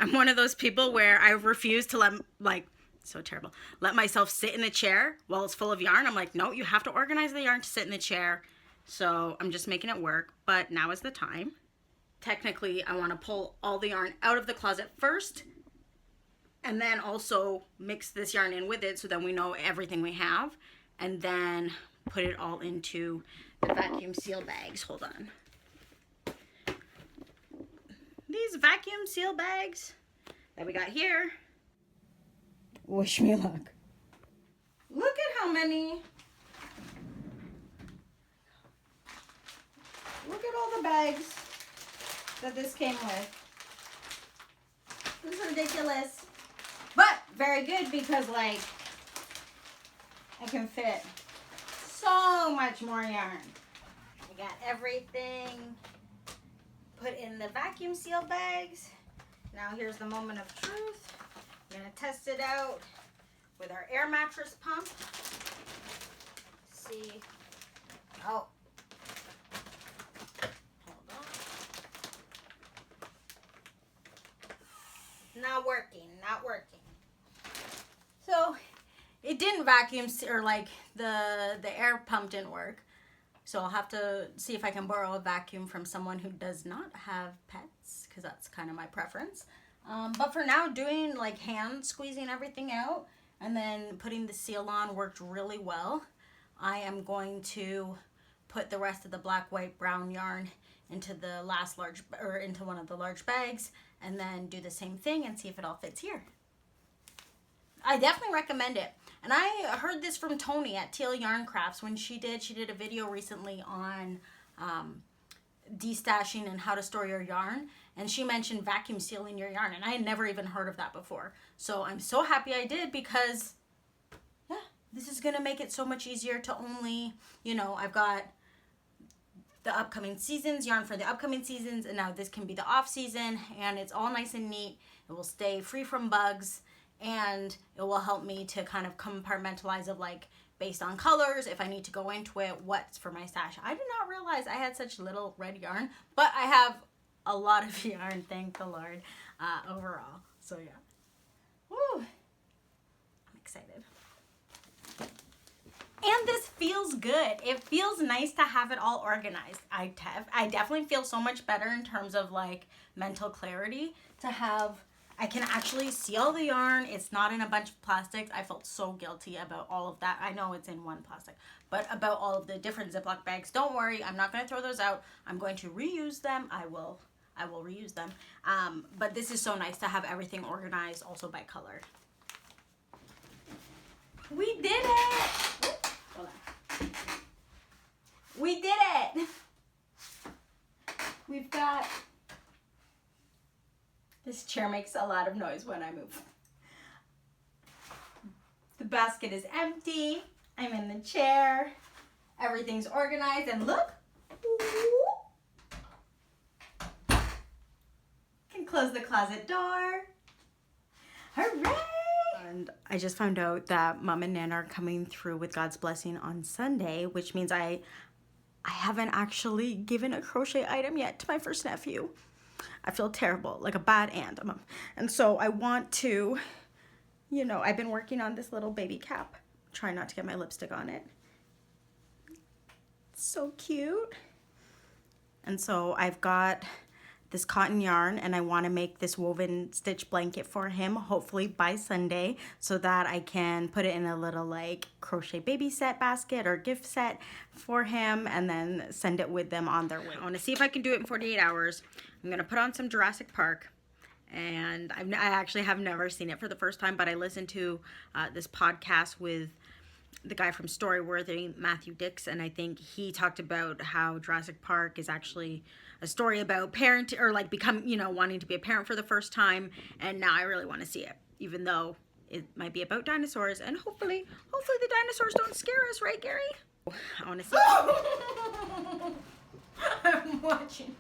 I'm one of those people where I refuse to so terrible, let myself sit in a chair while it's full of yarn. I'm like, no, you have to organize the yarn to sit in the chair. So I'm just making it work, but now is the time. Technically, I want to pull all the yarn out of the closet first and then also mix this yarn in with it so then we know everything we have, and then put it all into the vacuum seal bags. Hold on. These vacuum seal bags that we got here. Wish me luck. Look at how many. Look at all the bags that this came with. This is ridiculous. But very good because like I can fit so much more yarn. We got everything put in the vacuum seal bags. Now here's the moment of truth. I'm gonna test it out with our air mattress pump. See. Oh. Hold on. Not working, not working. So it didn't vacuum, or like the air pump didn't work. So I'll have to see if I can borrow a vacuum from someone who does not have pets, because that's kind of my preference. But for now, doing like hand squeezing everything out and then putting the seal on worked really well. I am going to put the rest of the black, white, brown yarn into the last large, or into one of the large bags, and then do the same thing and see if it all fits here. I definitely recommend it. And I heard this from Toni at Teal Yarn Crafts when she did a video recently on destashing and how to store your yarn, and she mentioned vacuum sealing your yarn, and I had never even heard of that before. So I'm so happy I did, because yeah, this is gonna make it so much easier to only, you know, I've got the upcoming seasons, yarn for the upcoming seasons, and now this can be the off season, and it's all nice and neat. It will stay free from bugs, and it will help me to kind of compartmentalize of like, based on colors, if I need to go into it, what's for my stash. I did not realize I had such little red yarn, but I have a lot of yarn, thank the Lord, overall. So yeah. Woo! I'm excited. And this feels good. It feels nice to have it all organized. I definitely feel so much better in terms of like mental clarity to have, I can actually see all the yarn. It's not in a bunch of plastics. I felt so guilty about all of that. I know it's in one plastic, but about all of the different Ziploc bags. Don't worry, I'm not going to throw those out. I'm going to reuse them. I will reuse them. But this is so nice to have everything organized also by color. We did it! Hold on. We did it! We've got... This chair makes a lot of noise when I move. The basket is empty. I'm in the chair. Everything's organized, and look. Can close the closet door. Hooray! And I just found out that Mom and Nan are coming through with God's blessing on Sunday, which means I haven't actually given a crochet item yet to my first nephew. I feel terrible, like a bad aunt. And so I want to, you know, I've been working on this little baby cap. Try not to get my lipstick on it. It's so cute. And so I've got this cotton yarn, and I want to make this woven stitch blanket for him, hopefully by Sunday, so that I can put it in a little like crochet baby set basket or gift set for him, and then send it with them on their way. I want to see if I can do it in 48 hours. I'm going to put on some Jurassic Park, and I actually have never seen it for the first time, but I listened to this podcast with the guy from Storyworthy, Matthew Dix, and I think he talked about how Jurassic Park is actually a story about parent, or like wanting to be a parent for the first time, and now I really want to see it, even though it might be about dinosaurs, and hopefully the dinosaurs don't scare us, right, Gary? I want to see it. I'm watching.